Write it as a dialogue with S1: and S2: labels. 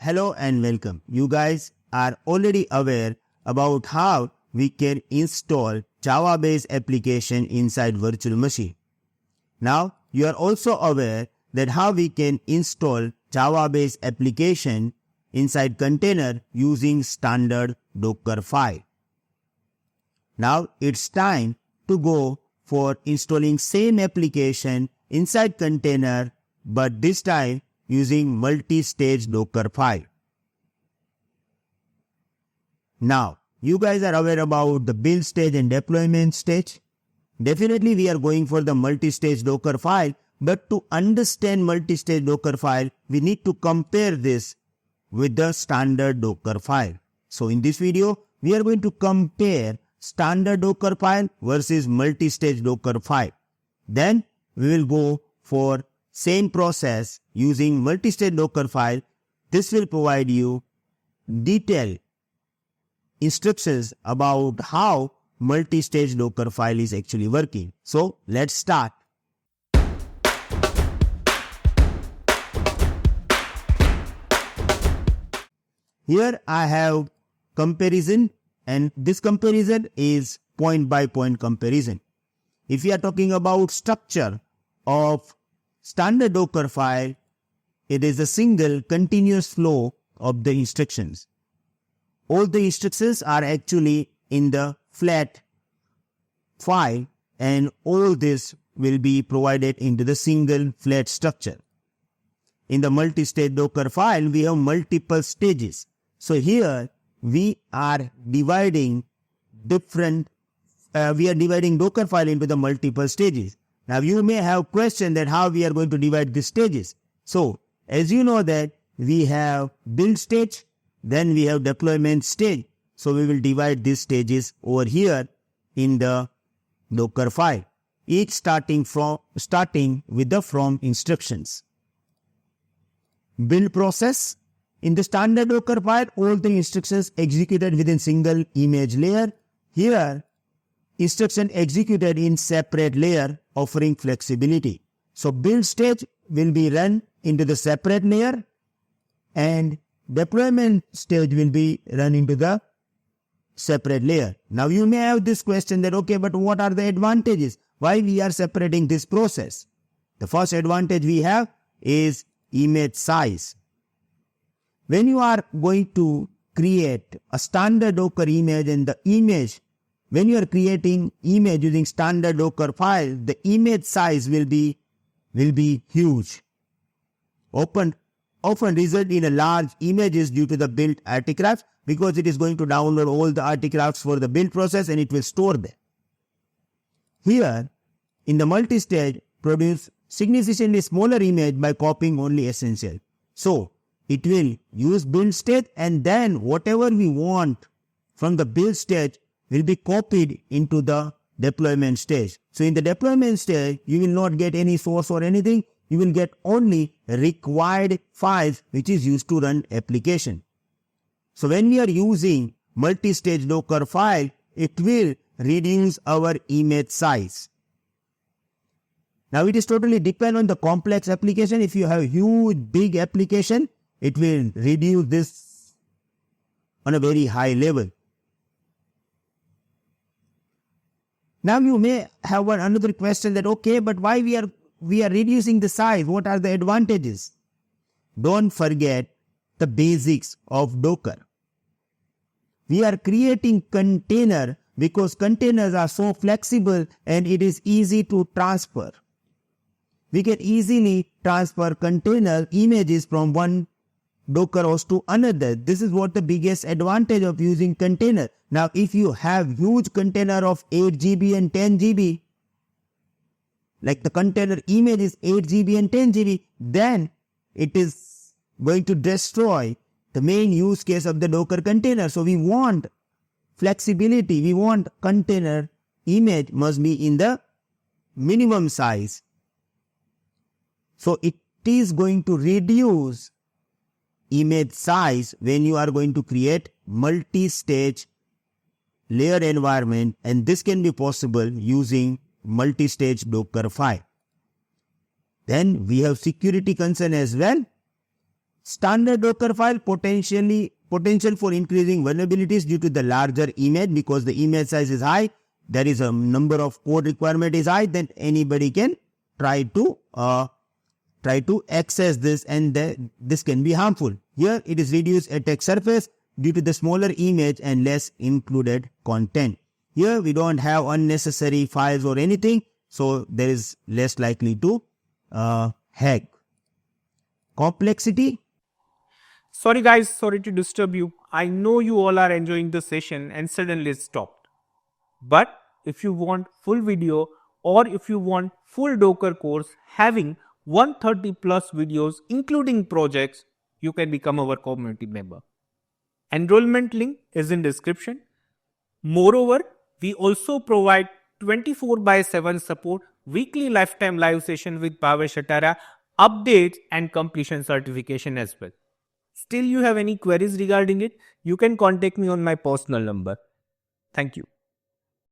S1: Hello and welcome. You guys are already aware about how we can install Java-based application inside virtual machine. Now, you are also aware that how we can install Java-based application inside container using standard Dockerfile. Now, it's time to go for installing same application inside container, but this time using multi-stage Dockerfile. Now, you guys are aware about the build stage and deployment stage. Definitely we are going for the multi-stage Dockerfile, but to understand multi-stage Dockerfile, we need to compare this with the standard Dockerfile. So in this video, we are going to compare standard Dockerfile versus multi-stage Dockerfile. Then we will go for same process using multi-stage Dockerfile. This will provide you detailed instructions about how multi-stage Dockerfile is actually working. So let's start. Here I have comparison, and this comparison is point by point comparison. If we are talking about structure of standard Dockerfile, it is a single continuous flow of the instructions. All the instructions are actually in the flat file, and all this will be provided into the single flat structure. In the multi-stage Dockerfile, we have multiple stages. So here we are dividing Dockerfile into the multiple stages. Now you may have question that how we are going to divide these stages. So as you know that we have build stage, then we have deployment stage. So we will divide these stages over here in the Dockerfile, each starting with the from instructions. Build process. In the standard Dockerfile, all the instructions executed within single image layer. Here, instruction executed in separate layer, offering flexibility. So build stage will be run into the separate layer, and deployment stage will be run into the separate layer. Now you may have this question that, okay, but what are the advantages? Why we are separating this process? The first advantage we have is image size. When you are going to create a standard Docker image, and the image, when you are creating image using standard Dockerfile, the image size will be huge. Often result in a large images due to the build artifacts, because it is going to download all the artifacts for the build process and it will store them. Here, in the multi-stage, produce significantly smaller image by copying only essential. So it will use build stage, and then whatever we want from the build stage will be copied into the deployment stage. So in the deployment stage, you will not get any source or anything. You will get only required files which is used to run application. So when we are using multi-stage Dockerfile, it will reduce our image size. Now it is totally depend on the complex application. If you have huge big application, it will reduce this on a very high level. Now you may have another question that, okay, but why we are reducing the size? What are the advantages? Don't forget the basics of Docker. We are creating container because containers are so flexible and it is easy to transfer. We can easily transfer container images from one Docker host to another. This is what the biggest advantage of using container. Now if you have huge container of 8 GB and 10 GB, like the container image is 8 GB and 10 GB, then it is going to destroy the main use case of the Docker container. So we want flexibility. We want container image must be in the minimum size. So it is going to reduce image size when you are going to create multi-stage layer environment, and this can be possible using multi-stage Dockerfile. Then we have security concern as well. Standard Dockerfile potential for increasing vulnerabilities due to the larger image, because the image size is high. There is a number of code requirement is high, then anybody can try to access this, and this can be harmful. Here it is reduced attack surface due to the smaller image and less included content. Here we don't have unnecessary files or anything, so there is less likely to hack. Complexity.
S2: Sorry guys, sorry to disturb you. I know you all are enjoying the session and suddenly it stopped. But if you want full video or if you want full Docker course having 130 plus videos including projects, you can become our community member. Enrollment link is in description. Moreover, we also provide 24/7 support, weekly lifetime live session with Bhavesh Atara, updates and completion certification as well. Still you have any queries regarding it, you can contact me on my personal number. Thank you.